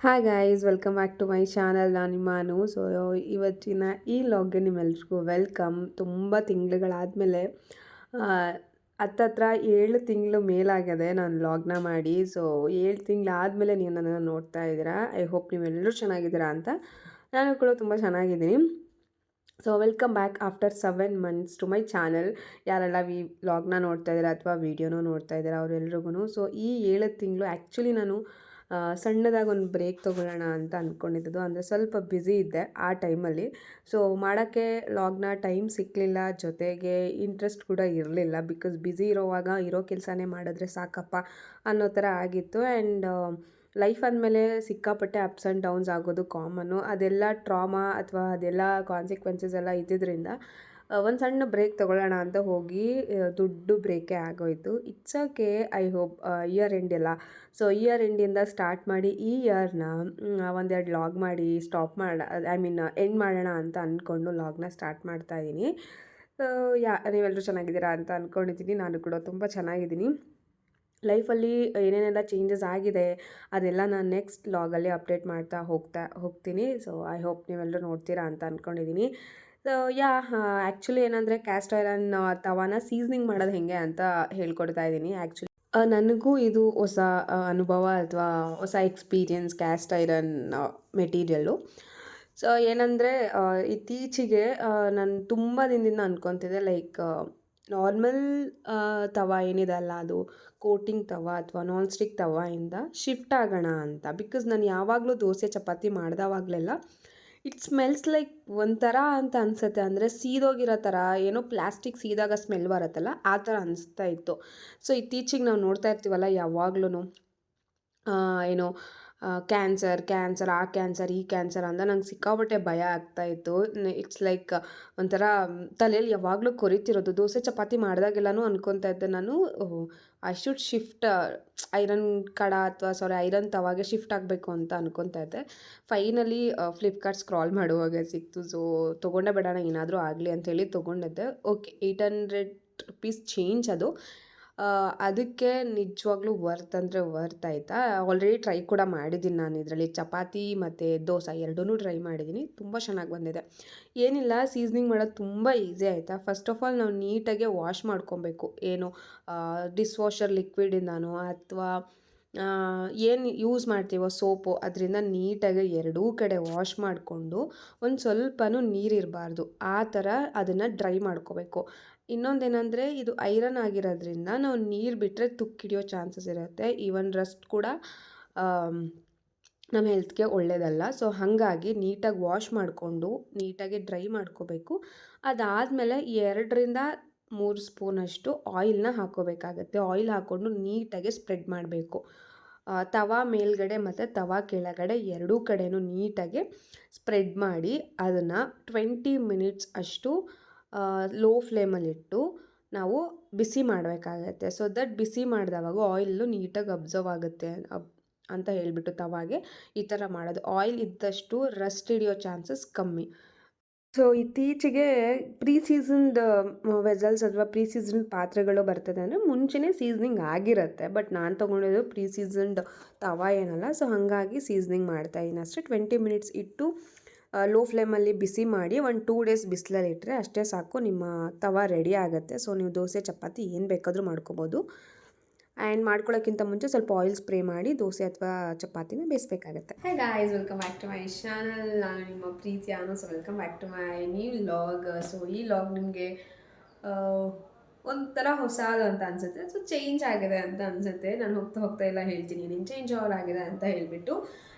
Hi guys, welcome back to my channel. ನಾನು ನಿಮ್ಮಾನು. So ಇವತ್ತಿನ ಈ ಲಾಗ್ಗೆ ನಿಮ್ಮೆಲ್ರಿಗೂ ವೆಲ್ಕಮ್. ತುಂಬ ತಿಂಗಳುಗಳಾದಮೇಲೆ ಹತ್ತತ್ರ 7 ತಿಂಗಳು ಮೇಲಾಗಿದೆ ನಾನು ಲಾಗ್ನ ಮಾಡಿ. ಸೊ 7 ತಿಂಗಳಾದಮೇಲೆ ನೀವು ನನ್ನನ್ನು ನೋಡ್ತಾ ಇದ್ದೀರಾ. ಐ ಹೋಪ್ ನೀವೆಲ್ಲರೂ ಚೆನ್ನಾಗಿದ್ದೀರಾ ಅಂತ. ನಾನು ಕೂಡ ತುಂಬ ಚೆನ್ನಾಗಿದ್ದೀನಿ. So welcome back after 7 months to my channel. ಯಾರೆಲ್ಲ ವ್ಲಾಗ್ನ ನೋಡ್ತಾ ಇದ್ದೀರಾ ಅಥವಾ ವೀಡಿಯೋನೂ ನೋಡ್ತಾ ಇದ್ದೀರಾ ಅವರೆಲ್ರಿಗೂ. ಸೊ ಈ 7 ತಿಂಗಳು ಆ್ಯಕ್ಚುಲಿ ನಾನು ಸಣ್ಣದಾಗಿ ಒಂದು ಬ್ರೇಕ್ ತೊಗೊಳ್ಳೋಣ ಅಂತ ಅಂದ್ಕೊಂಡಿದ್ದು. ಅಂದರೆ ಸ್ವಲ್ಪ ಬ್ಯುಸಿ ಇದ್ದೆ ಆ ಟೈಮಲ್ಲಿ. ಸೊ ಮಾಡೋಕ್ಕೆ ಲಾಗ್ನ ಟೈಮ್ ಸಿಕ್ಕಲಿಲ್ಲ, ಜೊತೆಗೆ ಇಂಟ್ರೆಸ್ಟ್ ಕೂಡ ಇರಲಿಲ್ಲ. ಬಿಕಾಸ್ ಬ್ಯುಸಿ ಇರೋವಾಗ ಇರೋ ಕೆಲಸನೇ ಮಾಡಿದ್ರೆ ಸಾಕಪ್ಪ ಅನ್ನೋ ಥರ ಆಗಿತ್ತು. ಆ್ಯಂಡ್ ಲೈಫ್ ಅಂದಮೇಲೆ ಸಿಕ್ಕಾಪಟ್ಟೆ ಅಪ್ಸ್ ಆ್ಯಂಡ್ ಡೌನ್ಸ್ ಆಗೋದು ಕಾಮನ್ನು. ಅದೆಲ್ಲ ಟ್ರಾಮಾ ಅಥವಾ ಅದೆಲ್ಲ ಕಾನ್ಸಿಕ್ವೆನ್ಸಸ್ ಎಲ್ಲ ಇದ್ದಿದ್ದರಿಂದ ಒಂದು ಸಣ್ಣ ಬ್ರೇಕ್ ತೊಗೊಳ್ಳೋಣ ಅಂತ ಹೋಗಿ ದೊಡ್ಡ ಬ್ರೇಕೇ ಆಗೋಯಿತು. It's okay. I hope year end ಎಲ್ಲ. ಸೊ ಇಯರ್ ಎಂಡಿಂದ ಸ್ಟಾರ್ಟ್ ಮಾಡಿ ಈ ಇಯರ್ನ ಒಂದೆರಡು ಲಾಗ್ ಮಾಡಿ ಎಂಡ್ ಮಾಡೋಣ ಅಂತ ಅಂದ್ಕೊಂಡು ಲಾಗ್ನ ಸ್ಟಾರ್ಟ್ ಮಾಡ್ತಾ ಇದ್ದೀನಿ. ಸೊ ನೀವೆಲ್ಲರೂ ಚೆನ್ನಾಗಿದ್ದೀರಾ ಅಂತ ಅಂದ್ಕೊಂಡಿದ್ದೀನಿ. ನಾನು ಕೂಡ ತುಂಬ ಚೆನ್ನಾಗಿದ್ದೀನಿ. ಲೈಫಲ್ಲಿ ಏನೇನೆಲ್ಲ ಚೇಂಜಸ್ ಆಗಿದೆ ಅದೆಲ್ಲ ನಾನು ನೆಕ್ಸ್ಟ್ ಲಾಗಲ್ಲಿ ಅಪ್ಡೇಟ್ ಮಾಡ್ತಾ ಹೋಗ್ತೀನಿ. ಸೊ ಐ ಹೋಪ್ ನೀವೆಲ್ಲರೂ ನೋಡ್ತೀರಾ ಅಂತ ಅಂದ್ಕೊಂಡಿದ್ದೀನಿ. ಸೊ ಆ್ಯಕ್ಚುಲಿ ಏನಂದರೆ ಕ್ಯಾಸ್ಟ್ ಐರನ್ ತವಾನ ಸೀಸ್ನಿಂಗ್ ಮಾಡೋದು ಹೇಗೆ ಅಂತ ಹೇಳ್ಕೊಡ್ತಾ ಇದ್ದೀನಿ. ಆ್ಯಕ್ಚುಲಿ ನನಗೂ ಇದು ಹೊಸ ಅನುಭವ ಅಥವಾ ಹೊಸ experience caste iron material. So ಏನಂದರೆ ಇತ್ತೀಚೆಗೆ ನಾನು ತುಂಬ ದಿನದಿಂದ ಅಂದ್ಕೊತಿದ್ದೆ, ಲೈಕ್ ನಾರ್ಮಲ್ ತವ ಏನಿದೆ ಅಲ್ಲ, ಅದು ಕೋಟಿಂಗ್ ತವ ಅಥವಾ ನಾನ್ ಸ್ಟಿಕ್ ತವಾಯಿಂದ ಶಿಫ್ಟ್ ಆಗೋಣ ಅಂತ. ಬಿಕಾಸ್ ನಾನು ಯಾವಾಗಲೂ ದೋಸೆ ಚಪಾತಿ ಮಾಡಿದವಾಗಲೆಲ್ಲ ಇಟ್ ಸ್ಮೆಲ್ಸ್ ಲೈಕ್ ಒಂಥರ ಅಂತ ಅನಿಸುತ್ತೆ. ಅಂದರೆ ಸೀದೋಗಿರೋ ಥರ, ಏನೋ ಪ್ಲಾಸ್ಟಿಕ್ ಸೀದಾಗ ಸ್ಮೆಲ್ ಬರುತ್ತಲ್ಲ ಆ ಥರ ಅನಿಸ್ತಾ ಇತ್ತು. ಸೊ ಇತ್ತೀಚೆಗೆ ನಾವು ನೋಡ್ತಾ ಇರ್ತೀವಲ್ಲ ಯಾವಾಗ್ಲೂ ಏನೋ ಕ್ಯಾನ್ಸರ್ ಆ ಕ್ಯಾನ್ಸರ್ ಈ ಕ್ಯಾನ್ಸರ್ ಅಂತ ನಂಗೆ ಸಿಕ್ಕಾಪಟ್ಟೆ ಭಯ ಆಗ್ತಾಯಿತ್ತು. ಇಟ್ಸ್ ಲೈಕ್ ಒಂಥರ ತಲೆಯಲ್ಲಿ ಯಾವಾಗಲೂ ಕೊರಿತಿರೋದು. ದೋಸೆ ಚಪಾತಿ ಮಾಡಿದಾಗೆಲ್ಲನೂ ಅನ್ಕೊತಾ ಇದ್ದೆ ನಾನು, ಐ ಶುಡ್ ಶಿಫ್ಟ್ ಐರನ್ ತವಾಗೆ ಶಿಫ್ಟ್ ಆಗಬೇಕು ಅಂತ ಅನ್ಕೊತಾ ಇದ್ದೆ. ಫೈನಲಿ ಫ್ಲಿಪ್ಕಾರ್ಟ್ ಸ್ಕ್ರಾಲ್ ಮಾಡುವಾಗ ಸಿಕ್ತು. ಸೊ ತೊಗೊಂಡೆ ಬಿಡೋಣ, ಏನಾದರೂ ಆಗಲಿ ಅಂಥೇಳಿ ತೊಗೊಂಡಿದ್ದೆ. ಓಕೆ, 800 ರುಪೀಸ್ ಚೇಂಜ್ ಅದು. ಅದಕ್ಕೆ ನಿಜವಾಗ್ಲೂ ವರ್ತ್ ಅಂದರೆ ವರ್ತ್ ಆಯಿತಾ. ಆಲ್ರೆಡಿ ಟ್ರೈ ಕೂಡ ಮಾಡಿದ್ದೀನಿ ನಾನು. ಇದರಲ್ಲಿ ಚಪಾತಿ ಮತ್ತು ದೋಸೆ ಎರಡೂ ಟ್ರೈ ಮಾಡಿದ್ದೀನಿ. ತುಂಬ ಚೆನ್ನಾಗಿ ಬಂದಿದೆ. ಏನಿಲ್ಲ, ಸೀಸ್ನಿಂಗ್ ಮಾಡೋದು ತುಂಬ ಈಸಿ ಆಯಿತಾ. ಫಸ್ಟ್ ಆಫ್ ಆಲ್ ನಾವು ನೀಟಾಗೆ ವಾಶ್ ಮಾಡ್ಕೊಬೇಕು. ಏನು ಡಿಸ್ ವಾಷರ್ ಲಿಕ್ವಿಡಿಂದಾನು ಅಥವಾ ಏನು ಯೂಸ್ ಮಾಡ್ತೀವೋ ಸೋಪು, ಅದರಿಂದ ನೀಟಾಗಿ ಎರಡೂ ಕಡೆ ವಾಶ್ ಮಾಡಿಕೊಂಡು ಒಂದು ಸ್ವಲ್ಪನೂ ನೀರಿರಬಾರ್ದು ಆ ಥರ ಅದನ್ನು ಡ್ರೈ ಮಾಡ್ಕೋಬೇಕು. ಇನ್ನೊಂದೇನೆಂದರೆ ಇದು ಐರನ್ ಆಗಿರೋದ್ರಿಂದ ನಾವು ನೀರು ಬಿಟ್ಟರೆ ತುಕ್ಕಿಡಿಯೋ ಚಾನ್ಸಸ್ ಇರುತ್ತೆ. ಈವನ್ ರಸ್ಟ್ ಕೂಡ ನಮ್ಮ ಹೆಲ್ತ್ಗೆ ಒಳ್ಳೆಯದಲ್ಲ. ಸೊ ಹಾಗಾಗಿ ನೀಟಾಗಿ ವಾಶ್ ಮಾಡಿಕೊಂಡು ನೀಟಾಗಿ ಡ್ರೈ ಮಾಡ್ಕೋಬೇಕು. ಅದಾದಮೇಲೆ 2ರಿಂದ 3 ಸ್ಪೂನಷ್ಟು ಆಯಿಲ್ನ ಹಾಕ್ಕೋಬೇಕಾಗತ್ತೆ. ಆಯಿಲ್ ಹಾಕ್ಕೊಂಡು ನೀಟಾಗಿ ಸ್ಪ್ರೆಡ್ ಮಾಡಬೇಕು. ತವಾ ಮೇಲ್ಗಡೆ ಮತ್ತು ತವಾ ಕೆಳಗಡೆ ಎರಡೂ ಕಡೆಯೂ ನೀಟಾಗಿ ಸ್ಪ್ರೆಡ್ ಮಾಡಿ ಅದನ್ನು 20 ಮಿನಿಟ್ಸ್ ಅಷ್ಟು ಲೋ ಫ್ಲೇಮಲ್ಲಿಟ್ಟು ನಾವು ಬಿಸಿ ಮಾಡಬೇಕಾಗತ್ತೆ. ಸೊ ದಟ್ ಬಿಸಿ ಮಾಡಿದವಾಗ ಆಯಿಲ್ಲು ನೀಟಾಗಿ ಅಬ್ಸರ್ವ್ ಆಗುತ್ತೆ ಅಂತ ಹೇಳಿಬಿಟ್ಟು ತವಾಗೆ ಈ ಥರ ಮಾಡೋದು. ಆಯಿಲ್ ಇದ್ದಷ್ಟು ರಸ್ಟ್ ಹಿಡಿಯೋ ಚಾನ್ಸಸ್ ಕಮ್ಮಿ. ಸೊ ಇತ್ತೀಚೆಗೆ ಸೀಸನ್ಡ್ ವೆಸಲ್ಸ್ ಅಥವಾ ಸೀಸನ್ಡ್ ಪಾತ್ರೆಗಳು ಬರ್ತದೆ. ಅಂದರೆ ಮುಂಚೆನೇ ಸೀಸ್ನಿಂಗ್ ಆಗಿರುತ್ತೆ, ಬಟ್ ನಾನು ತೊಗೊಂಡಿದ್ದು ಸೀಸನ್ಡ್ ತವಾ ಏನಲ್ಲ. ಸೊ ಹಾಗಾಗಿ ಸೀಸ್ನಿಂಗ್ ಮಾಡ್ತಾಯಿದ್ದೀನಿ ಅಷ್ಟೇ. 20 ಮಿನಿಟ್ಸ್ ಇಟ್ಟು ಲೋ ಫ್ಲೇಮಲ್ಲಿ ಬಿಸಿ ಮಾಡಿ 2 ಡೇಸ್ ಬಿಸಿಲಲ್ಲಿ ಇಟ್ಟರೆ ಅಷ್ಟೇ ಸಾಕು, ನಿಮ್ಮ ತವಾ ರೆಡಿ ಆಗುತ್ತೆ. ಸೊ ನೀವು ದೋಸೆ ಚಪಾತಿ ಏನು ಬೇಕಾದರೂ ಮಾಡ್ಕೋಬೋದು. ಆ್ಯಂಡ್ ಮಾಡ್ಕೊಳ್ಳೋಕ್ಕಿಂತ ಮುಂಚೆ ಸ್ವಲ್ಪ ಆಯಿಲ್ ಸ್ಪ್ರೇ ಮಾಡಿ ದೋಸೆ ಅಥವಾ ಚಪಾತಿನ ಬೇಯಿಸ್ಬೇಕಾಗತ್ತೆ. Hey guys, welcome back to my channel. ನಾನು ನಿಮ್ಮ ಪ್ರೀತಿ Anu. So welcome back to my new vlog. So ಈ ಲಾಗ್ ನಿಮಗೆ ಒಂಥರ ಹೊಸದು ಅಂತ ಅನಿಸುತ್ತೆ. ಸೊ ಚೇಂಜ್ ಆಗಿದೆ ಅಂತ ಅನಿಸುತ್ತೆ. ನಾನು ಹೋಗ್ತಾ ಎಲ್ಲ ಹೇಳ್ತೀನಿ ನೀನು ಚೇಂಜ್ ಆಗಿದೆ ಅಂತ ಹೇಳಿಬಿಟ್ಟು.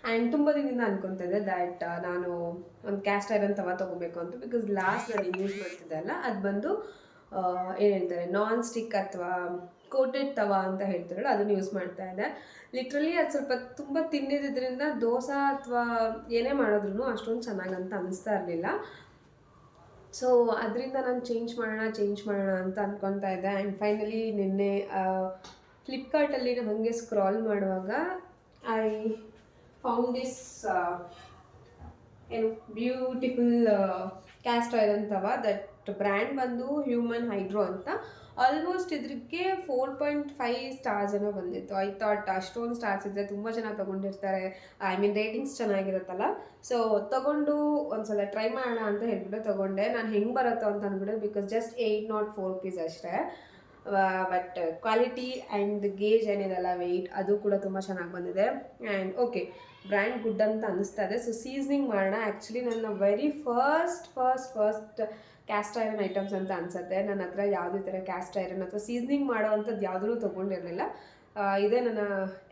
ಆ್ಯಂಡ್ ತುಂಬ ದಿನದಿಂದ ಅನ್ಕೊತಾ ಇದ್ದೆ ದ್ಯಾಟ್ ನಾನು ಒಂದು ಕ್ಯಾಸ್ಟ್ ಐರನ್ ತವಾ ತೊಗೋಬೇಕು ಅಂತ. ಬಿಕಾಸ್ ಲಾಸ್ಟ್ ನಾನು ಯೂಸ್ ಮಾಡ್ತಿದ್ದೆ ಅಲ್ಲ, ಅದು ಬಂದು ಏನು ಹೇಳ್ತಾರೆ, ನಾನ್ ಸ್ಟಿಕ್ ಅಥವಾ ಕೋಟೆಡ್ ತವಾ ಅಂತ ಹೇಳ್ತಾರಲ್ಲ, ಅದನ್ನು ಯೂಸ್ ಮಾಡ್ತಾ ಇದ್ದೆ. ಲಿಟ್ರಲಿ ಅದು ಸ್ವಲ್ಪ ತುಂಬ ತಿನ್ನಿದ್ರಿಂದ ದೋಸೆ ಅಥವಾ ಏನೇ ಮಾಡಿದ್ರು ಅಷ್ಟೊಂದು ಚೆನ್ನಾಗಂತ ಅನ್ನಿಸ್ತಾ ಇರಲಿಲ್ಲ. ಸೊ ಅದರಿಂದ ನಾನು ಚೇಂಜ್ ಮಾಡೋಣ ಅಂತ ಅಂದ್ಕೊತಾ ಇದ್ದೆ. ಆ್ಯಂಡ್ ಫೈನಲಿ ನಿನ್ನೆ ಫ್ಲಿಪ್ಕಾರ್ಟಲ್ಲಿ ಹಾಗೆ ಸ್ಕ್ರಾಲ್ ಮಾಡುವಾಗ ಐ ಫೌಂಡ್ ದಿಸ್ ಏನು beautiful caste iron tawa that brand ಬಂದು ಹ್ಯೂಮನ್ ಹೈಡ್ರೋ ಅಂತ. ಆಲ್ಮೋಸ್ಟ್ ಇದಕ್ಕೆ 4.5 ಸ್ಟಾರ್ಸ್ ಏನೋ ಬಂದಿತ್ತು. ಐ ಥಾಟ್ ಅಷ್ಟೊಂದು ಸ್ಟಾರ್ಸ್ ಇದ್ದರೆ ತುಂಬ ಜನ ತೊಗೊಂಡಿರ್ತಾರೆ, ಐ ಮೀನ್ ರೇಟಿಂಗ್ಸ್ ಚೆನ್ನಾಗಿರುತ್ತಲ್ಲ. ಸೊ ತೊಗೊಂಡು ಒಂದ್ಸಲ ಟ್ರೈ ಮಾಡೋಣ ಅಂತ ಹೇಳ್ಬಿಟ್ಟು ತೊಗೊಂಡೆ. ನಾನು ಹೆಂಗೆ ಬರುತ್ತೋ ಅಂತ ಅಂದ್ಬಿಟ್ಟು, ಬಿಕಾಸ್ ಜಸ್ಟ್ 804 ರುಪೀಸ್ ಅಷ್ಟೇ. ಬಟ್ ಕ್ವಾಲಿಟಿ ಆ್ಯಂಡ್ ಗೇಜ್ ಏನಿದೆಲ್ಲ ವೆಯ್ಟ್ ಅದು ಕೂಡ ತುಂಬ ಚೆನ್ನಾಗಿ ಬಂದಿದೆ. ಆ್ಯಂಡ್ ಓಕೆ, ಬ್ರ್ಯಾಂಡ್ ಗುಡ್ ಅಂತ ಅನ್ನಿಸ್ತಾ ಇದೆ. ಸೊ ಸೀಸ್ನಿಂಗ್ ಮಾಡೋಣ. ಆ್ಯಕ್ಚುಲಿ ನನ್ನ very first caste iron items ಅಂತ ಅನಿಸುತ್ತೆ. ನನ್ನ ಹತ್ರ ಯಾವುದೇ ಥರ ಕ್ಯಾಸ್ಟ್ ಐರನ್ ಅಥವಾ ಸೀಸ್ನಿಂಗ್ ಮಾಡೋ ಅಂಥದ್ದು ಯಾವುದೂ ತೊಗೊಂಡಿರಲಿಲ್ಲ. ಇದೇ ನನ್ನ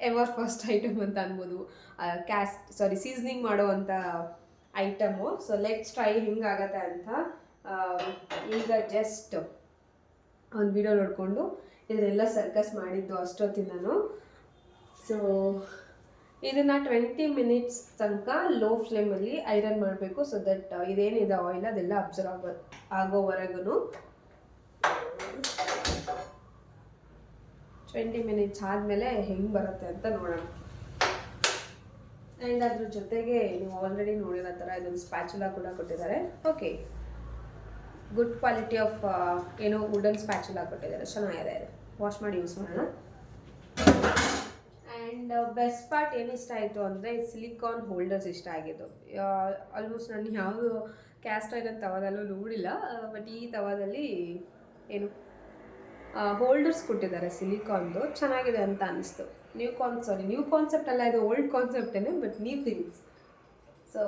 ಎವರ್ ಫಸ್ಟ್ ಐಟಮ್ ಅಂತ ಅನ್ಬೋದು, ಸೀಸ್ನಿಂಗ್ ಮಾಡೋ ಅಂಥ ಐಟಮು. ಸೊ ಲೆಟ್ಸ್ ಟ್ರೈ ಹಿಂಗಾಗತ್ತೆ ಅಂತ. ಈಗ ಜಸ್ಟ್ ಒಂದು ವಿಡಿಯೋ ನೋಡಿಕೊಂಡು ಇದನ್ನೆಲ್ಲ ಸರ್ಕಸ್ ಮಾಡಿದ್ದು ಅಷ್ಟೊತ್ತಿಂದನು. ಸೊ ಇದನ್ನು 20 ಮಿನಿಟ್ಸ್ ತನಕ ಲೋ ಫ್ಲೇಮಲ್ಲಿ ಐರನ್ ಮಾಡಬೇಕು. ಸೊ ದಟ್ ಇದೇನಿದೆ ಆಯಿಲ್ ಅದೆಲ್ಲ ಅಬ್ಸರ್ವ್ ಆಗೋವರೆಗೂ 20 ಮಿನಿಟ್ಸ್ ಆದಮೇಲೆ ಹೆಂಗೆ ಬರುತ್ತೆ ಅಂತ ನೋಡೋಣ. ಆ್ಯಂಡ್ ಅದ್ರ ಜೊತೆಗೆ ನೀವು ಆಲ್ರೆಡಿ ನೋಡಿರೋ ಥರ ಇದೊಂದು ಸ್ಪ್ಯಾಚುಲಾ ಕೂಡ ಕೊಟ್ಟಿದ್ದಾರೆ. ಓಕೆ, ಗುಡ್ ಕ್ವಾಲಿಟಿ ಆಫ್ ಏನೋ ವುಡನ್ ಸ್ಪ್ಯಾಚುಲಾ ಕೊಟ್ಟಿದ್ದಾರೆ, ಚೆನ್ನಾಗಿದೆ. ಇದು ವಾಶ್ ಮಾಡಿ ಯೂಸ್ ಮಾಡೋಣ. ಆ್ಯಂಡ್ ಬೆಸ್ಟ್ ಪಾರ್ಟ್ ಏನು ಇಷ್ಟ ಆಯಿತು ಅಂದರೆ ಸಿಲಿಕಾನ್ ಹೋಲ್ಡರ್ಸ್ ಇಷ್ಟ ಆಗಿದ್ದು. ಆಲ್ಮೋಸ್ಟ್ ನಾನು ಯಾವುದು ಕ್ಯಾಸ್ಟ್ ಐರನ್ ತವಾದಲ್ಲೂ ನೋಡಿಲ್ಲ, ಬಟ್ ಈ ತವಾದಲ್ಲಿ ಏನು ಹೋಲ್ಡರ್ಸ್ ಕೊಟ್ಟಿದ್ದಾರೆ ಸಿಲಿಕಾನ್ದು, ಚೆನ್ನಾಗಿದೆ ಅಂತ ಅನ್ನಿಸ್ತು. ನ್ಯೂ ಕಾನ್ಸೆಪ್ಟ್ ಅಲ್ಲ, ಇದು ಓಲ್ಡ್ ಕಾನ್ಸೆಪ್ಟೇ, ಬಟ್ ನ್ಯೂ ಥಿಂಗ್ಸ್. ಸೊ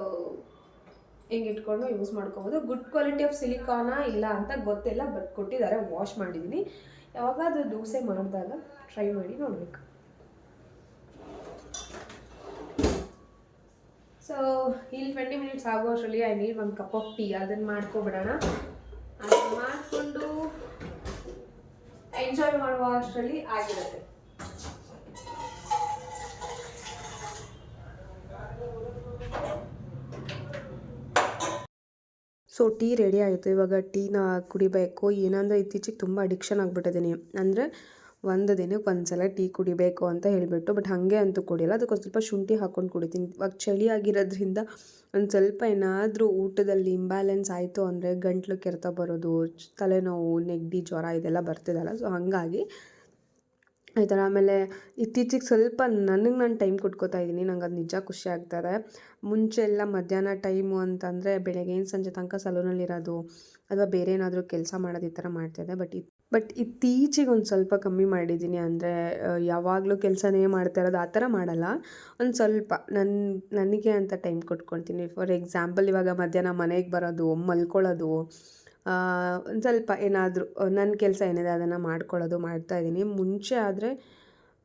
ಹಿಂಗೆ ಇಟ್ಕೊಂಡು ಯೂಸ್ ಮಾಡ್ಕೊಬೋದು. ಗುಡ್ ಕ್ವಾಲಿಟಿ ಆಫ್ ಸಿಲಿಕಾನ ಇಲ್ಲ ಅಂತ ಗೊತ್ತಿಲ್ಲ, ಬಟ್ ಕೊಟ್ಟಿದ್ದಾರೆ. ವಾಶ್ ಮಾಡಿದ್ದೀನಿ. ಯಾವಾಗಾದರೂ ದೋಸೆ ಮಾಡಿದಾಗ ಟ್ರೈ ಮಾಡಿ ನೋಡಬೇಕು. ಸೊ ಇಲ್ಲಿ 20 ಮಿನಿಟ್ಸ್ ಆಗೋ ಅಷ್ಟರಲ್ಲಿ I need 1 cup of tea. ಅದನ್ನು ಮಾಡ್ಕೊಬಿಡೋಣ. ಅದು ಮಾಡಿಕೊಂಡು ಎಂಜಾಯ್ ಮಾಡುವ ಅಷ್ಟರಲ್ಲಿ ಆಗಿರುತ್ತೆ. ಸೊ ಟೀ ರೆಡಿ ಆಯಿತು. ಇವಾಗ ಟೀನ ಕುಡಿಬೇಕು. ಏನಂದರೆ ಇತ್ತೀಚೆಗೆ ತುಂಬ ಅಡಿಕ್ಷನ್ ಆಗಿಬಿಟ್ಟಿದ್ದೀನಿ. ಅಂದರೆ ಒಂದು ದಿನಕ್ಕೆ ಒಂದು ಸಲ ಟೀ ಕುಡಿಬೇಕು ಅಂತ ಹೇಳಿಬಿಟ್ಟು, ಬಟ್ ಹಾಗೆ ಅಂತೂ ಕುಡಿಯಲ್ಲ. ಅದಕ್ಕೊಂದು ಸ್ವಲ್ಪ ಶುಂಠಿ ಹಾಕ್ಕೊಂಡು ಕುಡಿತೀನಿ. ಇವಾಗ ಚಳಿ ಆಗಿರೋದ್ರಿಂದ ಒಂದು ಸ್ವಲ್ಪ ಏನಾದರೂ ಊಟದಲ್ಲಿ ಇಂಬ್ಯಾಲೆನ್ಸ್ ಆಯಿತು ಅಂದರೆ ಗಂಟ್ಲು ಕೆರೆತ ಬರೋದು, ತಲೆನೋವು, ನೆಗಡಿ, ಜ್ವರ ಇದೆಲ್ಲ ಬರ್ತಿದ್ದಲ್ಲ. ಸೊ ಹಾಗಾಗಿ ಈ ಥರ. ಆಮೇಲೆ ಇತ್ತೀಚೆಗೆ ಸ್ವಲ್ಪ ನನಗೆ ನಾನು ಟೈಮ್ ಕೊಟ್ಕೋತಾ ಇದ್ದೀನಿ. ನಂಗೆ ಅದು ನಿಜ ಖುಷಿ ಆಗ್ತದೆ. ಮುಂಚೆ ಎಲ್ಲ ಮಧ್ಯಾಹ್ನ ಟೈಮು ಅಂತಂದರೆ ಬೆಳಗ್ಗೆಯಿಂದ ಸಂಜೆ ತನಕ ಸಲೂನಲ್ಲಿರೋದು ಅಥವಾ ಬೇರೆ ಏನಾದರೂ ಕೆಲಸ ಮಾಡೋದು ಈ ಥರ ಮಾಡ್ತಾಯಿದ್ದೆ. ಬಟ್ ಇತ್ತೀಚೆಗೆ ಒಂದು ಸ್ವಲ್ಪ ಕಮ್ಮಿ ಮಾಡಿದ್ದೀನಿ. ಅಂದರೆ ಯಾವಾಗಲೂ ಕೆಲಸನೇ ಮಾಡ್ತಾ ಇರೋದು ಆ ಥರ ಮಾಡಲ್ಲ. ಒಂದು ಸ್ವಲ್ಪ ನನಗೆ ಅಂತ ಟೈಮ್ ಕೊಟ್ಕೊಳ್ತೀನಿ. ಫಾರ್ ಎಕ್ಸಾಂಪಲ್, ಇವಾಗ ಮಧ್ಯಾಹ್ನ ಮನೆಗೆ ಬರೋದು, ಮಲ್ಕೊಳ್ಳೋದು, ಒಂದು ಸ್ವಲ್ಪ ಏನಾದರೂ ನನ್ನ ಕೆಲಸ ಏನಿದೆ ಅದನ್ನು ಮಾಡ್ತಾಯಿದ್ದೀನಿ. ಮುಂಚೆ ಆದರೆ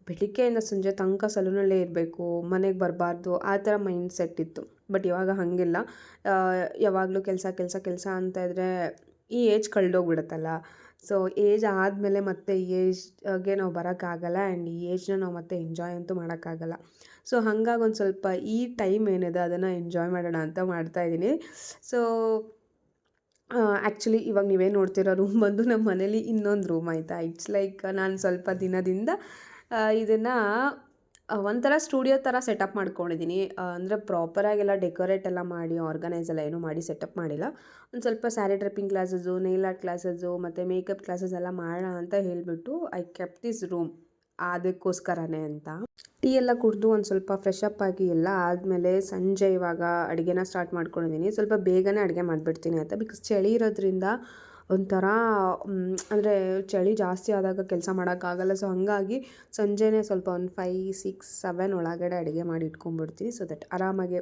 ಬೆಳಿಗ್ಗೆಯಿಂದ ಸಂಜೆ ತನಕ ಸಲೂನಲ್ಲೇ ಇರಬೇಕು, ಮನೆಗೆ ಬರಬಾರ್ದು, ಆ ಥರ ಮೈಂಡ್ ಸೆಟ್ ಇತ್ತು. ಬಟ್ ಇವಾಗ ಹಾಗಿಲ್ಲ. ಯಾವಾಗಲೂ ಕೆಲಸ ಅಂತ ಇದ್ದರೆ ಈ ಏಜ್ ಕಳೆದೋಗ್ಬಿಡುತ್ತಲ್ಲ. ಸೊ ಏಜ್ ಆದಮೇಲೆ ಮತ್ತೆ ಏಜ್ಗೆ ನಾವು ಬರೋಕ್ಕಾಗಲ್ಲ. ಆ್ಯಂಡ್ ಈ ಏಜ್ನ ನಾವು ಮತ್ತೆ ಎಂಜಾಯ್ ಅಂತೂ ಮಾಡೋಕ್ಕಾಗಲ್ಲ. ಸೊ ಹಾಗಾಗಿ ಒಂದು ಸ್ವಲ್ಪ ಈ ಟೈಮ್ ಏನಿದೆ ಅದನ್ನು ಎಂಜಾಯ್ ಮಾಡೋಣ ಅಂತ ಮಾಡ್ತಾಯಿದ್ದೀನಿ. ಸೊ ಆ್ಯಕ್ಚುಲಿ ಇವಾಗ ನೀವೇ ನೋಡ್ತಿರೋ ರೂಮ್ ಬಂದು ನಮ್ಮ ಮನೇಲಿ ಇನ್ನೊಂದು ರೂಮ್ ಆಯಿತಾ. ಇಟ್ಸ್ ಲೈಕ್ ನಾನು ಸ್ವಲ್ಪ ದಿನದಿಂದ ಇದನ್ನು ಒಂಥರ ಸ್ಟುಡಿಯೋ ಥರ ಸೆಟಪ್ ಮಾಡ್ಕೊಂಡಿದ್ದೀನಿ. ಅಂದರೆ ಪ್ರಾಪರಾಗೆಲ್ಲ ಡೆಕೋರೇಟ್ ಎಲ್ಲ ಮಾಡಿ, ಆರ್ಗನೈಸ್ ಎಲ್ಲ ಏನೂ ಮಾಡಿ ಸೆಟಪ್ ಮಾಡಿಲ್ಲ. ಒಂದು ಸ್ವಲ್ಪ sari dripping classes, Nile art classes ಮತ್ತು ಮೇಕಪ್ ಕ್ಲಾಸಸ್ ಎಲ್ಲ ಮಾಡೋಣ ಅಂತ ಹೇಳಿಬಿಟ್ಟು ಐ ಕೆಪ್ಟ್ ದಿಸ್ ರೂಮ್ ಅದಕ್ಕೋಸ್ಕರನೇ ಅಂತ. ಟೀ ಎಲ್ಲ ಕುಡಿದು ಒಂದು ಸ್ವಲ್ಪ ಫ್ರೆಶ್ ಅಪ್ ಆಗಿ ಎಲ್ಲ ಆದಮೇಲೆ ಸಂಜೆ ಇವಾಗ ಅಡುಗೆನ ಸ್ಟಾರ್ಟ್ ಮಾಡ್ಕೊಂಡಿದ್ದೀನಿ. ಸ್ವಲ್ಪ ಬೇಗನೆ ಅಡುಗೆ ಮಾಡಿಬಿಡ್ತೀನಿ ಅಂತ. ಬಿಕಾಸ್ ಚಳಿ ಇರೋದ್ರಿಂದ ಒಂಥರ ಅಂದರೆ ಚಳಿ ಜಾಸ್ತಿ ಆದಾಗ ಕೆಲಸ ಮಾಡೋಕ್ಕಾಗಲ್ಲ. ಸೊ ಹಾಗಾಗಿ ಸಂಜೆನೇ ಸ್ವಲ್ಪ ಒಂದು 5, 6, 7 ಒಳಗಡೆ ಅಡುಗೆ ಮಾಡಿ ಇಟ್ಕೊಂಡ್ಬಿಡ್ತೀನಿ. ಸೊ ದಟ್ ಆರಾಮಾಗಿ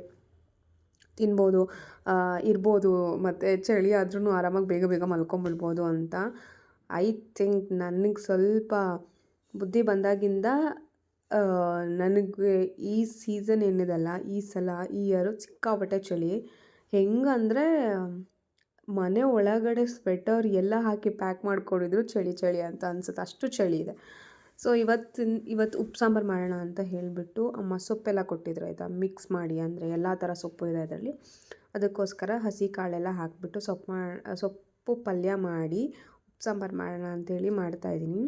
ತಿನ್ಬೋದು, ಇರ್ಬೋದು. ಮತ್ತು ಚಳಿ ಆದ್ರೂ ಆರಾಮಾಗಿ ಬೇಗ ಮಲ್ಕೊಂಬಿಡ್ಬೋದು ಅಂತ. ಐ ಥಿಂಕ್ ನನಗೆ ಸ್ವಲ್ಪ ಬುದ್ಧಿ ಬಂದಾಗಿಂದ ನನಗೆ ಈ ಸೀಸನ್ ಏನಿದೆಲ್ಲ, ಈ ಸಲ ಈ ಇಯರು ಸಿಕ್ಕಾಪಟ್ಟೆ ಚಳಿ. ಹೆಂಗಂದರೆ ಮನೆ ಒಳಗಡೆ ಸ್ವೆಟರ್ ಎಲ್ಲ ಹಾಕಿ ಪ್ಯಾಕ್ ಮಾಡ್ಕೊಂಡಿದ್ರು ಚಳಿ ಅಂತ ಅನ್ಸುತ್ತೆ, ಅಷ್ಟು ಚಳಿ ಇದೆ. ಸೊ ಇವತ್ತು ಉಪ್ಪು ಸಾಂಬಾರು ಮಾಡೋಣ ಅಂತ ಹೇಳಿಬಿಟ್ಟು ಅಮ್ಮ ಸೊಪ್ಪೆಲ್ಲ ಕೊಟ್ಟಿದ್ರು ಆಯಿತಾ, ಮಿಕ್ಸ್ ಮಾಡಿ. ಅಂದರೆ ಎಲ್ಲ ಥರ ಸೊಪ್ಪು ಇದೆ ಅದರಲ್ಲಿ. ಅದಕ್ಕೋಸ್ಕರ ಹಸಿ ಕಾಳೆಲ್ಲ ಹಾಕಿಬಿಟ್ಟು ಸೊಪ್ಪು ಪಲ್ಯ ಮಾಡಿ ಉಪ್ಪು ಸಾಂಬಾರು ಮಾಡೋಣ ಅಂಥೇಳಿ ಮಾಡ್ತಾಯಿದ್ದೀನಿ.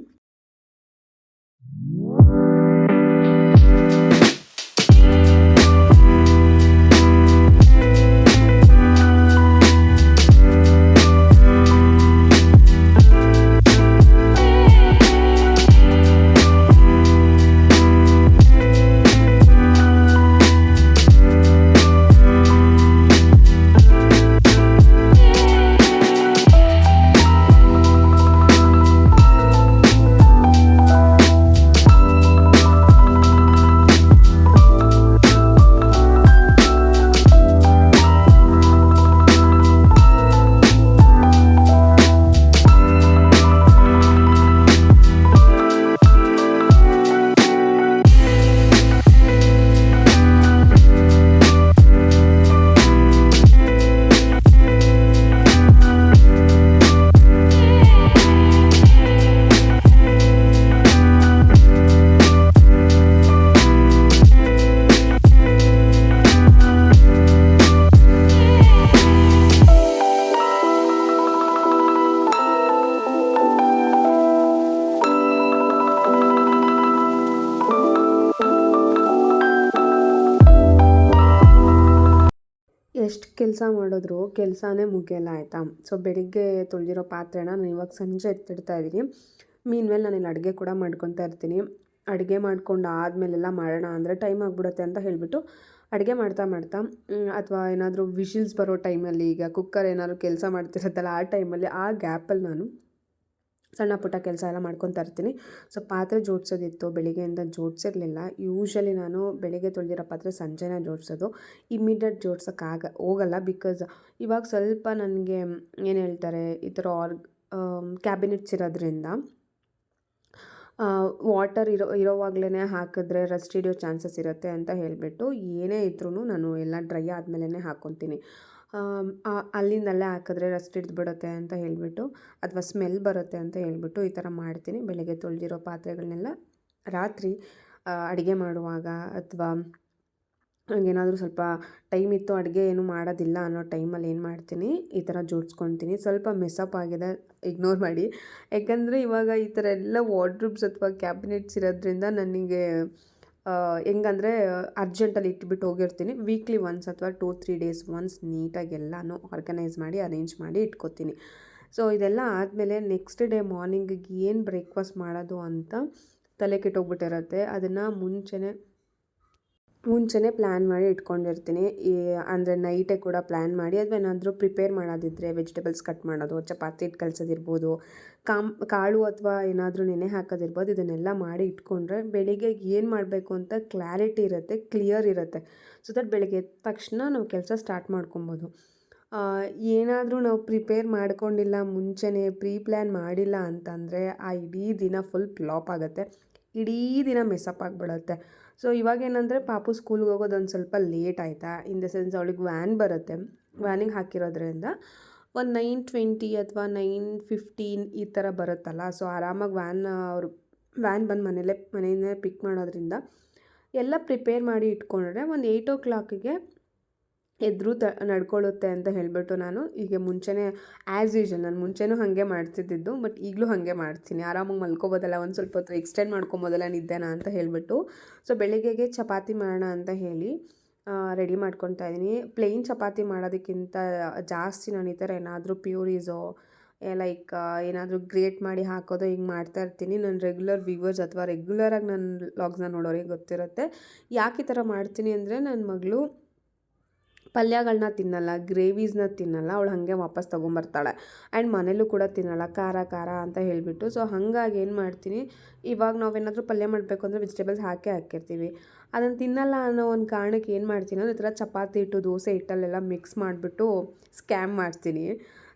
ಎಷ್ಟು ಕೆಲಸ ಮಾಡಿದ್ರು ಕೆಲಸನೇ ಮುಗಿಯಲ್ಲ ಆಯಿತಾ. ಸೊ ಬೆಳಿಗ್ಗೆ ತೊಳೆದಿರೋ ಪಾತ್ರೆನ ನಾನು ಇವಾಗ ಸಂಜೆ ಎತ್ತಿಡ್ತಾ ಇದ್ದೀನಿ. ಮೀನ್ಮೇಲೆ ನಾನು ಇಲ್ಲಿ ಅಡುಗೆ ಕೂಡ ಮಾಡ್ಕೊತಾ ಇರ್ತೀನಿ. ಅಡುಗೆ ಮಾಡ್ಕೊಂಡು ಆದಮೇಲೆಲ್ಲ ಮಾಡೋಣ ಅಂದರೆ ಟೈಮ್ ಆಗಿಬಿಡುತ್ತೆ ಅಂತ ಹೇಳಿಬಿಟ್ಟು ಅಡುಗೆ ಮಾಡ್ತಾ ಮಾಡ್ತಾ ಅಥವಾ ಏನಾದರೂ ವಿಷಿಲ್ಸ್ ಬರೋ ಟೈಮಲ್ಲಿ, ಈಗ ಕುಕ್ಕರ್ ಏನಾದರೂ ಕೆಲಸ ಮಾಡ್ತಿರುತ್ತಲ್ಲ ಆ ಟೈಮಲ್ಲಿ, ಆ ಗ್ಯಾಪಲ್ಲಿ ನಾನು ಸಣ್ಣ ಪುಟ್ಟ ಕೆಲಸ ಎಲ್ಲ ಮಾಡ್ಕೊತಾ ಇರ್ತೀನಿ. ಸೊ ಪಾತ್ರೆ ಜೋಡಿಸೋದಿತ್ತು, ಬೆಳಿಗ್ಗೆಯಿಂದ ಜೋಡಿಸಿರಲಿಲ್ಲ. ಯೂಶ್ವಲಿ ನಾನು ಬೆಳಿಗ್ಗೆ ತೊಳೆದಿರೋ ಪಾತ್ರೆ ಸಂಜೆನೇ ಜೋಡಿಸೋದು. ಇಮ್ಮಿಡಿಯೇಟ್ ಹೋಗಲ್ಲ. ಬಿಕಾಸ್ ಇವಾಗ ಸ್ವಲ್ಪ ನನಗೆ ಏನು ಹೇಳ್ತಾರೆ, ಈ ಥರ ಕ್ಯಾಬಿನೆಟ್ಸ್ ಇರೋದ್ರಿಂದ ವಾಟರ್ ಇರೋವಾಗಲೇ ಹಾಕಿದ್ರೆ ರಸ್ಟ್ ಹಿಡಿಯೋ ಚಾನ್ಸಸ್ ಇರುತ್ತೆ ಅಂತ ಹೇಳಿಬಿಟ್ಟು ಏನೇ ಇದ್ರೂ ನಾನು ಎಲ್ಲ ಡ್ರೈ ಆದಮೇಲೆ ಹಾಕ್ಕೊತೀನಿ. ಅಲ್ಲಿಂದಲ್ಲೇ ಹಾಕಿದ್ರೆ ರಸ್ಟ್ ಹಿಡಿದ್ಬಿಡುತ್ತೆ ಅಂತ ಹೇಳಿಬಿಟ್ಟು, ಅಥವಾ ಸ್ಮೆಲ್ ಬರುತ್ತೆ ಅಂತ ಹೇಳಿಬಿಟ್ಟು ಈ ಥರ ಮಾಡ್ತೀನಿ. ಬೆಳಗ್ಗೆ ತೊಳೆದಿರೋ ಪಾತ್ರೆಗಳನ್ನೆಲ್ಲ ರಾತ್ರಿ ಅಡುಗೆ ಮಾಡುವಾಗ ಅಥವಾ ನನಗೇನಾದರೂ ಸ್ವಲ್ಪ ಟೈಮ್ ಇತ್ತು, ಅಡುಗೆ ಏನು ಮಾಡೋದಿಲ್ಲ ಅನ್ನೋ ಟೈಮಲ್ಲಿ ಏನು ಮಾಡ್ತೀನಿ, ಈ ಥರ ಜೋಡಿಸ್ಕೊತೀನಿ. ಸ್ವಲ್ಪ ಮೆಸ್ಅಪ್ ಆಗಿದೆ, ಇಗ್ನೋರ್ ಮಾಡಿ. ಯಾಕಂದರೆ ಇವಾಗ ಈ ಥರ ಎಲ್ಲ ವಾರ್ಡ್ರೋಬ್ಸ್ ಅಥವಾ ಕ್ಯಾಬಿನೆಟ್ಸ್ ಇರೋದ್ರಿಂದ ನನಗೆ ಹೆಂಗಂದರೆ ಅರ್ಜೆಂಟಲ್ಲಿ ಇಟ್ಬಿಟ್ಟು ಹೋಗಿರ್ತೀನಿ. ವೀಕ್ಲಿ ಒನ್ಸ್ ಅಥವಾ 2-3 ಡೇಸ್ ಒನ್ಸ್ ನೀಟಾಗಿ ಎಲ್ಲನೂ ಆರ್ಗನೈಸ್ ಮಾಡಿ ಅರೇಂಜ್ ಮಾಡಿ ಇಟ್ಕೊತೀನಿ. ಸೊ ಇದೆಲ್ಲ ಆದಮೇಲೆ ನೆಕ್ಸ್ಟ್ ಡೇ ಮಾರ್ನಿಂಗಿಗೆ ಏನು ಬ್ರೇಕ್ಫಾಸ್ಟ್ ಮಾಡೋದು ಅಂತ ತಲೆ ಕೆಟ್ಟೋಗ್ಬಿಟ್ಟಿರುತ್ತೆ. ಅದನ್ನು ಮುಂಚೆನೇ ಪ್ಲ್ಯಾನ್ ಮಾಡಿ ಇಟ್ಕೊಂಡಿರ್ತೀನಿ. ಅಂದರೆ ನೈಟೇ ಕೂಡ ಪ್ಲ್ಯಾನ್ ಮಾಡಿ, ಅಥವಾ ಏನಾದರೂ ಪ್ರಿಪೇರ್ ಮಾಡೋದಿದ್ದರೆ ವೆಜಿಟೇಬಲ್ಸ್ ಕಟ್ ಮಾಡೋದು, ಚಪಾತಿ ಹಿಟ್ಟು ಕಲಸೋದಿರ್ಬೋದು, ಕಾಳು ಅಥವಾ ಏನಾದರೂ ನೆನೆ ಹಾಕೋದಿರ್ಬೋದು, ಇದನ್ನೆಲ್ಲ ಮಾಡಿ ಇಟ್ಕೊಂಡ್ರೆ ಬೆಳಿಗ್ಗೆ ಏನು ಮಾಡಬೇಕು ಅಂತ ಕ್ಲಾರಿಟಿ ಇರುತ್ತೆ, ಕ್ಲಿಯರ್ ಇರುತ್ತೆ. ಸೊ ದಟ್ ಬೆಳಗ್ಗೆ ಎದ್ದ ತಕ್ಷಣ ನಾವು ಕೆಲಸ ಸ್ಟಾರ್ಟ್ ಮಾಡ್ಕೊಬೋದು. ಏನಾದರೂ ನಾವು ಪ್ರಿಪೇರ್ ಮಾಡ್ಕೊಂಡಿಲ್ಲ, ಮುಂಚೆನೇ ಪ್ಲ್ಯಾನ್ ಮಾಡಿಲ್ಲ ಅಂತಂದರೆ ಆ ಇಡೀ ದಿನ ಫುಲ್ ಫ್ಲಾಪ್ ಆಗುತ್ತೆ, ಇಡೀ ದಿನ ಮೆಸ್ಅಪ್ ಆಗಿಬಿಡುತ್ತೆ. ಸೊ ಇವಾಗೇನಂದರೆ ಪಾಪು ಸ್ಕೂಲ್ಗೆ ಹೋಗೋದು ಒಂದು ಸ್ವಲ್ಪ ಲೇಟ್ ಆಯಿತಾ, ಇನ್ ದ ಸೆನ್ಸ್ ಅವಳಿಗೆ ವ್ಯಾನ್ ಬರುತ್ತೆ. ವ್ಯಾನಿಗೆ ಹಾಕಿರೋದ್ರಿಂದ ಒಂದು 9:20 ಅಥವಾ 9:15 ಈ ಥರ ಬರುತ್ತಲ್ಲ. ಸೊ ಆರಾಮಾಗಿ ವ್ಯಾನ್ ಬಂದು ಮನೆಯಲ್ಲೇ ಪಿಕ್ ಮಾಡೋದ್ರಿಂದ ಎಲ್ಲ ಪ್ರಿಪೇರ್ ಮಾಡಿ ಇಟ್ಕೊಂಡ್ರೆ ಒಂದು 8 o'clockಗೆ ಎದ್ರು ನಡ್ಕೊಳ್ಳುತ್ತೆ ಅಂತ ಹೇಳಿಬಿಟ್ಟು ನಾನು ಈಗ ಮುಂಚೆನೇ ಆ್ಯಸ್ ಯೂಶ್ವಲ್ ನಾನು ಮುಂಚೆನೂ ಹಾಗೆ ಮಾಡ್ತಿದ್ದಿದ್ದು, ಬಟ್ ಈಗಲೂ ಹಾಗೆ ಮಾಡ್ತೀನಿ. ಆರಾಮಾಗಿ ಮಲ್ಕೋಬೋದಲ್ಲ, ಒಂದು ಸ್ವಲ್ಪ ಹೊತ್ತು ಎಕ್ಸ್ಟೆಂಡ್ ಮಾಡ್ಕೊಬೋದಲ್ಲ ನಿದ್ದೆನ ಅಂತ ಹೇಳಿಬಿಟ್ಟು. ಸೊ ಬೆಳಿಗ್ಗೆಗೆ ಚಪಾತಿ ಮಾಡೋಣ ಅಂತ ಹೇಳಿ ರೆಡಿ ಮಾಡ್ಕೊತಾ ಇದ್ದೀನಿ. ಪ್ಲೇನ್ ಚಪಾತಿ ಮಾಡೋದಕ್ಕಿಂತ ಜಾಸ್ತಿ ನಾನು ಈ ಥರ ಏನಾದರೂ ಪ್ಯೂರೀಸೋ ಲೈಕ್ ಏನಾದರೂ ಗ್ರೇಟ್ ಮಾಡಿ ಹಾಕೋದು ಹಿಂಗೆ ಮಾಡ್ತಾಯಿರ್ತೀನಿ. ನನ್ನ ರೆಗ್ಯುಲರ್ ವ್ಯೂವರ್ಸ್ ಅಥವಾ ರೆಗ್ಯುಲರಾಗಿ ನನ್ನ ವ್ಲಾಗ್ಸ್ನ ನೋಡೋರಿಗೆ ಗೊತ್ತಿರುತ್ತೆ. ಯಾಕೆ ಈ ಥರ ಮಾಡ್ತೀನಿ ಅಂದರೆ, ನನ್ನ ಮಗಳು ಪಲ್ಯಗಳನ್ನ ತಿನ್ನಲ್ಲ, ಗ್ರೇವೀಸ್ನ ತಿನ್ನಲ್ಲ, ಅವಳು ಹಾಗೆ ವಾಪಸ್ ತೊಗೊಂಬರ್ತಾಳೆ. ಆ್ಯಂಡ್ ಮನೇಲೂ ಕೂಡ ತಿನ್ನಲ್ಲ, ಖಾರ ಅಂತ ಹೇಳಿಬಿಟ್ಟು. ಸೊ ಹಾಗಾಗಿ ಏನು ಮಾಡ್ತೀನಿ, ಇವಾಗ ನಾವೇನಾದರೂ ಪಲ್ಯ ಮಾಡಬೇಕು ಅಂದರೆ ವೆಜಿಟೇಬಲ್ಸ್ ಹಾಕಿರ್ತೀವಿ, ಅದನ್ನು ತಿನ್ನಲ್ಲ ಅನ್ನೋ ಒಂದು ಕಾರಣಕ್ಕೆ ಏನು ಮಾಡ್ತೀನಿ ಅಂದರೆ, ಈ ಥರ ಚಪಾತಿ ಹಿಟ್ಟು, ದೋಸೆ ಹಿಟ್ಟಲ್ಲೆಲ್ಲ ಮಿಕ್ಸ್ ಮಾಡಿಬಿಟ್ಟು ಸ್ಕ್ಯಾಮ್ ಮಾಡ್ತೀನಿ.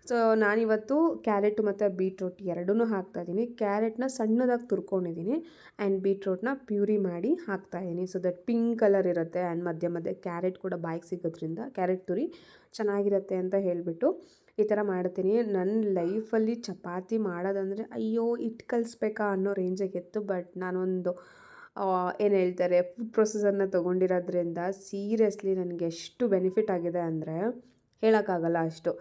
ಸೊ ನಾನಿವತ್ತು ಕ್ಯಾರೆಟು ಮತ್ತು ಬೀಟ್ರೂಟ್ ಎರಡೂ ಹಾಕ್ತಾಯಿದ್ದೀನಿ. ಕ್ಯಾರೆಟ್ನ ಸಣ್ಣದಾಗಿ ತುರ್ಕೊಂಡಿದ್ದೀನಿ ಆ್ಯಂಡ್ ಬೀಟ್ರೂಟ್ನ ಪ್ಯೂರಿ ಮಾಡಿ ಹಾಕ್ತಾಯಿದ್ದೀನಿ. ಸೊ ದಟ್ ಪಿಂಕ್ ಕಲರ್ ಇರುತ್ತೆ ಆ್ಯಂಡ್ ಮಧ್ಯೆ ಕ್ಯಾರೆಟ್ ಕೂಡ ಬಾಯಿಗೆ ಸಿಗೋದ್ರಿಂದ ಕ್ಯಾರೆಟ್ ತುರಿ ಚೆನ್ನಾಗಿರುತ್ತೆ ಅಂತ ಹೇಳಿಬಿಟ್ಟು ಈ ಥರ ಮಾಡ್ತೀನಿ. ನನ್ನ ಲೈಫಲ್ಲಿ ಚಪಾತಿ ಮಾಡೋದಂದರೆ ಅಯ್ಯೋ ಹಿಟ್ಟು ಕಲಿಸ್ಬೇಕಾ ಅನ್ನೋ ರೇಂಜಿಗೆ ಇತ್ತು. ಬಟ್ ನಾನೊಂದು ಏನು ಹೇಳ್ತಾರೆ, ಫುಡ್ ಪ್ರೊಸೆಸರ್ನ ತೊಗೊಂಡಿರೋದ್ರಿಂದ ಸೀರಿಯಸ್ಲಿ ನನಗೆ ಎಷ್ಟು ಬೆನಿಫಿಟ್ ಆಗಿದೆ ಅಂದರೆ ಹೇಳೋಕ್ಕಾಗಲ್ಲ ಅಷ್ಟು.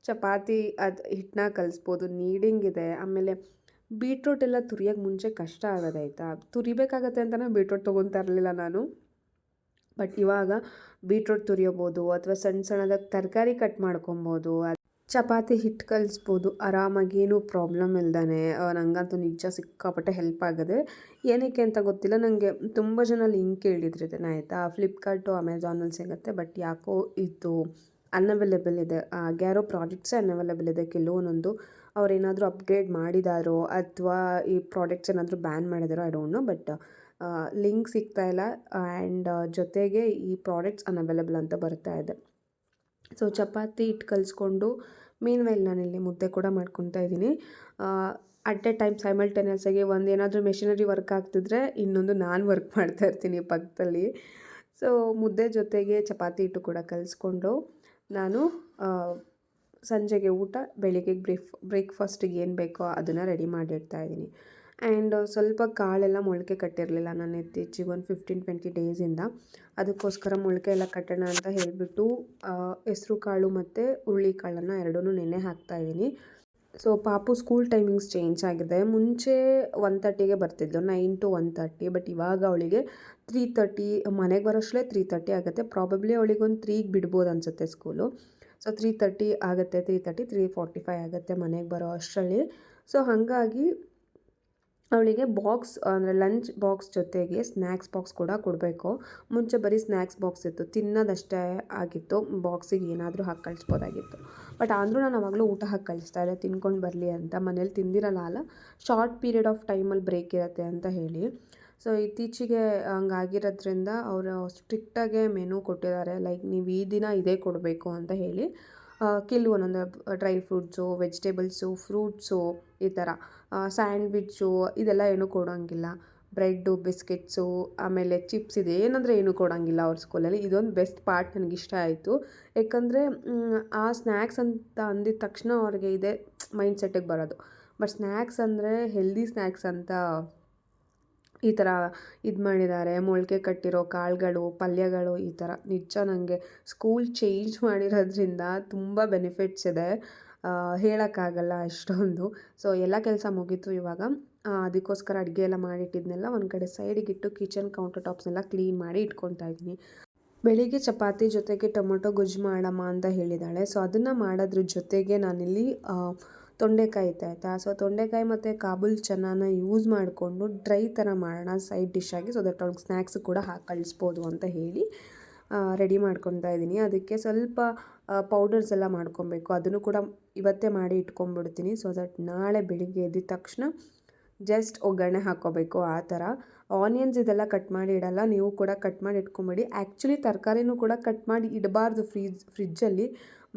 ಚಪಾತಿ ಅದು ಹಿಟ್ಟನ್ನ ಕಲಿಸ್ಬೋದು, ನೀಡಿಂಗ್ ಇದೆ. ಆಮೇಲೆ ಬೀಟ್ರೂಟ್ ಎಲ್ಲ ತುರಿಯೋಕ್ಕೆ ಮುಂಚೆ ಕಷ್ಟ ಆಗೋದಾಯ್ತಾ, ತುರಿಬೇಕಾಗತ್ತೆ ಅಂತಲೇ ಬೀಟ್ರೂಟ್ ತೊಗೊತಾ ಇರಲಿಲ್ಲ ನಾನು. ಬಟ್ ಇವಾಗ ಬೀಟ್ರೂಟ್ ತುರಿಯೋಬೋದು ಅಥವಾ ಸಣ್ಣದಾಗಿ ತರಕಾರಿ ಕಟ್ ಮಾಡ್ಕೊಬೋದು, ಚಪಾತಿ ಹಿಟ್ಟು ಕಲಿಸ್ಬೋದು ಆರಾಮಾಗಿ, ಏನೂ ಪ್ರಾಬ್ಲಮ್ ಇಲ್ದೇ. ನನಗಂತೂ ನಿಜ ಸಿಕ್ಕಾಪಟ್ಟೆ ಹೆಲ್ಪ್ ಆಗಿದೆ. ಏನಕ್ಕೆ ಅಂತ ಗೊತ್ತಿಲ್ಲ, ನನಗೆ ತುಂಬ ಜನ ಲಿಂಕ್ ಕೇಳಿದ್ರು ಇದನ್ನು ಆಯಿತಾ. ಫ್ಲಿಪ್ಕಾರ್ಟು ಅಮೆಝಾನಲ್ಲಿ ಸಿಗುತ್ತೆ, ಬಟ್ ಯಾಕೋ ಇದು ಅನ್ಅವೈಲೇಬಲ್ ಇದೆ. ಯಾರೋ ಪ್ರಾಡಕ್ಟ್ಸೇ ಅನ್ಅವೈಲೇಬಲ್ ಇದೆ. ಕೆಲವೊಂದೊಂದು ಅವರೇನಾದರೂ ಅಪ್ಗ್ರೇಡ್ ಮಾಡಿದಾರೋ ಅಥವಾ ಈ ಪ್ರಾಡಕ್ಟ್ಸ್ ಏನಾದರೂ ಬ್ಯಾನ್ ಮಾಡಿದಾರೋ I don't know. But link ಸಿಗ್ತಾಯಿಲ್ಲ ಆ್ಯಂಡ್ ಜೊತೆಗೆ ಈ ಪ್ರಾಡಕ್ಟ್ಸ್ ಅನ್ಅವೈಲೇಬಲ್ ಅಂತ ಬರ್ತಾ ಇದೆ. ಸೊ ಚಪಾತಿ ಹಿಟ್ಟು ಕಲಿಸ್ಕೊಂಡು ಮೀನ್ವೈಲ್ ನಾನಿಲ್ಲಿ ಮುದ್ದೆ ಕೂಡ ಮಾಡ್ಕೊತಾ ಇದ್ದೀನಿ. ಅಟ್ ಎ ಟೈಮ್ ಸೈಮಲ್ಟೇನಿಯಸ್ ಆಗಿ ಒಂದು ಏನಾದರೂ ಮೆಷಿನರಿ ವರ್ಕ್ ಆಗ್ತಿದ್ರೆ ಇನ್ನೊಂದು ನಾನು ವರ್ಕ್ ಮಾಡ್ತಾ ಇರ್ತೀನಿ ಪಕ್ಕದಲ್ಲಿ. ಸೊ ಮುದ್ದೆ ಜೊತೆಗೆ ಚಪಾತಿ ಹಿಟ್ಟು ಕೂಡ ಕಲಿಸ್ಕೊಂಡು ನಾನು ಸಂಜೆಗೆ ಊಟ, ಬೆಳಿಗ್ಗೆ ಬ್ರೇಕ್ಫಾಸ್ಟಿಗೆ ಏನು ಬೇಕೋ ಅದನ್ನು ರೆಡಿ ಮಾಡಿಡ್ತಾಯಿದ್ದೀನಿ. ಆ್ಯಂಡ್ ಸ್ವಲ್ಪ ಕಾಳೆಲ್ಲ ಮೊಳಕೆ ಕಟ್ಟಿರಲಿಲ್ಲ ನಾನು ಇತ್ತೀಚೆಗೆ ಒಂದು 15-20 ಡೇಸಿಂದ. ಅದಕ್ಕೋಸ್ಕರ ಮೊಳಕೆ ಎಲ್ಲ ಕಟ್ಟೋಣ ಅಂತ ಹೇಳಿಬಿಟ್ಟು ಹೆಸ್ರು ಕಾಳು ಮತ್ತು ಹುರುಳಿಕಾಳನ್ನು ಎರಡನ್ನೂ ನೆನೆ ಹಾಕ್ತಾಯಿದ್ದೀನಿ. ಸೊ ಪಾಪು ಸ್ಕೂಲ್ ಟೈಮಿಂಗ್ಸ್ ಚೇಂಜ್ ಆಗಿದೆ. ಮುಂಚೆ 1:30ಗೆ ಬರ್ತಿದ್ಲು, 9 to 1:30. ಬಟ್ ಇವಾಗ ಅವಳಿಗೆ 3:30 ಮನೆಗೆ ಬರೋಷ್ಟರಲ್ಲೇ 3:30 ಆಗುತ್ತೆ. ಪ್ರಾಬಬ್ಲಿ ಅವಳಿಗೊಂದು 3ಗೆ ಬಿಡ್ಬೋದು ಅನಿಸುತ್ತೆ ಸ್ಕೂಲು. ಸೊ 3:30 ಆಗುತ್ತೆ, 3:30, 3:45 ಆಗುತ್ತೆ ಮನೆಗೆ ಬರೋ ಅಷ್ಟರಲ್ಲಿ. ಸೊ ಹಾಗಾಗಿ ಅವಳಿಗೆ ಬಾಕ್ಸ್ ಅಂದರೆ ಲಂಚ್ ಬಾಕ್ಸ್ ಜೊತೆಗೆ ಸ್ನ್ಯಾಕ್ಸ್ ಬಾಕ್ಸ್ ಕೂಡ ಕೊಡಬೇಕು. ಮುಂಚೆ ಬರೀ ಸ್ನ್ಯಾಕ್ಸ್ ಬಾಕ್ಸ್ ಇತ್ತು, ತಿನ್ನೋದಷ್ಟೇ ಆಗಿತ್ತು, ಬಾಕ್ಸಿಗೆ ಏನಾದರೂ ಹಾಕಿ ಕಳಿಸ್ಬೋದಾಗಿತ್ತು. ಬಟ್ ಆದರೂ ನಾನು ಆವಾಗಲೂ ಊಟ ಹಾಕಿ ಕಳಿಸ್ತಾ ಇದ್ದೆ, ತಿನ್ಕೊಂಡು ಬರಲಿ ಅಂತ. ಮನೇಲಿ ತಿಂದಿರಲ್ಲ ಅಲ್ಲ, ಶಾರ್ಟ್ ಪೀರಿಯಡ್ ಆಫ್ ಟೈಮಲ್ಲಿ ಬ್ರೇಕ್ ಇರುತ್ತೆ ಅಂತ ಹೇಳಿ. ಸೊ ಇತ್ತೀಚೆಗೆ ಹಂಗಾಗಿರೋದ್ರಿಂದ ಅವರು ಸ್ಟ್ರಿಕ್ಟಾಗೆ ಮೆನು ಕೊಟ್ಟಿದ್ದಾರೆ, ಲೈಕ್ ನೀವು ಈ ದಿನ ಇದೇ ಕೊಡಬೇಕು ಅಂತ ಹೇಳಿ. ಒಂದೊಂದು ಡ್ರೈ ಫ್ರೂಟ್ಸು, ವೆಜಿಟೇಬಲ್ಸು, ಫ್ರೂಟ್ಸು, ಈ ಥರ ಸ್ಯಾಂಡ್ವಿಚ್ಚು ಇದೆಲ್ಲ ಏನೂ ಕೊಡೋಂಗಿಲ್ಲ. ಬ್ರೆಡ್ಡು, ಬಿಸ್ಕೆಟ್ಸು, ಆಮೇಲೆ ಚಿಪ್ಸ್ ಇದೆ ಏನಂದರೆ ಏನೂ ಕೊಡೋಂಗಿಲ್ಲ ಅವ್ರ ಸ್ಕೂಲಲ್ಲಿ. ಇದೊಂದು ಬೆಸ್ಟ್ ಪಾರ್ಟ್ ನನಗಿಷ್ಟ ಆಯಿತು. ಯಾಕಂದರೆ ಆ ಸ್ನ್ಯಾಕ್ಸ್ ಅಂತ ಅಂದಿದ ತಕ್ಷಣ ಅವ್ರಿಗೆ ಇದೆ ಮೈಂಡ್ಸೆಟ್ಟಿಗೆ ಬರೋದು. ಬಟ್ ಸ್ನ್ಯಾಕ್ಸ್ ಅಂದರೆ ಹೆಲ್ದಿ ಸ್ನ್ಯಾಕ್ಸ್ ಅಂತ ಈ ಥರ ಇದು ಮಾಡಿದ್ದಾರೆ. ಮೊಳಕೆ ಕಟ್ಟಿರೋ ಕಾಳುಗಳು, ಪಲ್ಯಗಳು, ಈ ಥರ ನಿಜ ನನಗೆ ಸ್ಕೂಲ್ ಚೇಂಜ್ ಮಾಡಿರೋದ್ರಿಂದ ತುಂಬ ಬೆನಿಫಿಟ್ಸ್ ಇದೆ, ಹೇಳೋಕ್ಕಾಗಲ್ಲ ಅಷ್ಟೊಂದು. ಸೊ ಎಲ್ಲ ಕೆಲಸ ಮುಗೀತು ಇವಾಗ. ಅದಕ್ಕೋಸ್ಕರ ಅಡುಗೆ ಎಲ್ಲ ಮಾಡಿಟ್ಟಿದ್ನೆಲ್ಲ ಒಂದು ಕಡೆ ಸೈಡಿಗಿಟ್ಟು ಕಿಚನ್ ಕೌಂಟರ್ ಟಾಪ್ಸ್ನೆಲ್ಲ ಕ್ಲೀನ್ ಮಾಡಿ ಇಟ್ಕೊತಾ ಇದ್ದೀನಿ. ಬೆಳಿಗ್ಗೆ ಚಪಾತಿ ಜೊತೆಗೆ ಟೊಮೊಟೊ ಗೊಜ್ಜು ಮಾಡಮ್ಮ ಅಂತ ಹೇಳಿದ್ದಾಳೆ. ಸೊ ಅದನ್ನು ಮಾಡೋದ್ರ ಜೊತೆಗೆ ನಾನಿಲ್ಲಿ ತೊಂಡೆಕಾಯಿ ಇತ್ತು ಆಯಿತಾ. ಸೊ ತೊಂಡೆಕಾಯಿ ಮತ್ತು ಕಾಬೂಲ್ ಚನಾನ ಯೂಸ್ ಮಾಡಿಕೊಂಡು ಡ್ರೈ ಥರ ಮಾಡೋಣ ಸೈಡ್ ಡಿಶ್ಶಾಗಿ. ಸೊ ದಟ್ ಅವ್ಳಿಗೆ ಸ್ನ್ಯಾಕ್ಸ್ ಕೂಡ ಹಾಕಿ ಕಳಿಸ್ಬೋದು ಅಂತ ಹೇಳಿ ರೆಡಿ ಮಾಡ್ಕೊತಾ ಇದ್ದೀನಿ. ಅದಕ್ಕೆ ಸ್ವಲ್ಪ ಪೌಡರ್ಸ್ ಎಲ್ಲ ಮಾಡ್ಕೊಬೇಕು, ಅದನ್ನು ಕೂಡ ಇವತ್ತೇ ಮಾಡಿ ಇಟ್ಕೊಂಡ್ಬಿಡ್ತೀನಿ. ಸೊ ದಟ್ ನಾಳೆ ಬೆಳಿಗ್ಗೆ ಎದ್ದ ತಕ್ಷಣ ಜಸ್ಟ್ ಒಗ್ಗರಣೆ ಹಾಕ್ಕೋಬೇಕು ಆ ಥರ. ಆನಿಯನ್ಸ್ ಇದೆಲ್ಲ ಕಟ್ ಮಾಡಿ ಇಡಲ್ಲ, ನೀವು ಕೂಡ ಕಟ್ ಮಾಡಿ ಇಟ್ಕೊಂಬೇಡಿ. ಆ್ಯಕ್ಚುಲಿ ತರಕಾರಿನೂ ಕೂಡ ಕಟ್ ಮಾಡಿ ಇಡಬಾರ್ದು ಫ್ರಿಜ್ಜಲ್ಲಿ,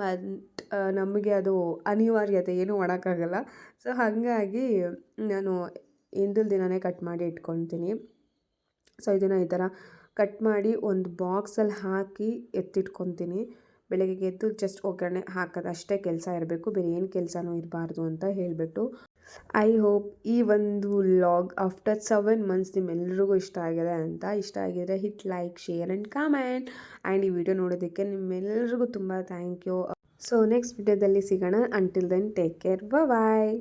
ಬಟ್ ನಮಗೆ ಅದು ಅನಿವಾರ್ಯತೆ, ಏನೂ ಮಾಡೋಕ್ಕಾಗಲ್ಲ. ಸೊ ಹಾಗಾಗಿ ನಾನು ಹಿಂದಿನ ದಿನವೇ ಕಟ್ ಮಾಡಿ ಇಟ್ಕೊತೀನಿ. ಸೊ ಇದನ್ನು ಈ ಥರ ಕಟ್ ಮಾಡಿ ಒಂದು ಬಾಕ್ಸಲ್ಲಿ ಹಾಕಿ ಎತ್ತಿಟ್ಕೊತೀನಿ. ಬೆಳಗ್ಗೆ ಎದ್ದು ಜಸ್ಟ್ ಒಗ್ಗರಣೆ ಹಾಕೋದು ಅಷ್ಟೇ ಕೆಲಸ ಇರಬೇಕು, ಬೇರೆ ಏನು ಕೆಲಸನೂ ಇರಬಾರ್ದು ಅಂತ ಹೇಳಿಬಿಟ್ಟು. ಐ ಹೋಪ್ ಈ ಒಂದು ವ್ಲಾಗ್ ಆಫ್ಟರ್ 7 months ನಿಮ್ಮೆಲ್ಲರಿಗೂ ಇಷ್ಟ ಆಗಿದೆ ಅಂತ. ಇಷ್ಟ ಆಗಿದರೆ hit like, share and comment. And ಈ ವಿಡಿಯೋ ನೋಡೋದಕ್ಕೆ ನಿಮ್ಮೆಲ್ಲರಿಗೂ ತುಂಬ ಥ್ಯಾಂಕ್ ಯು. ಸೊ ನೆಕ್ಸ್ಟ್ ವಿಡಿಯೋದಲ್ಲಿ ಸಿಗೋಣ. ಅಂಟಿಲ್ ದೆನ್ ಟೇಕ್ ಕೇರ್, ಬಾಯ್.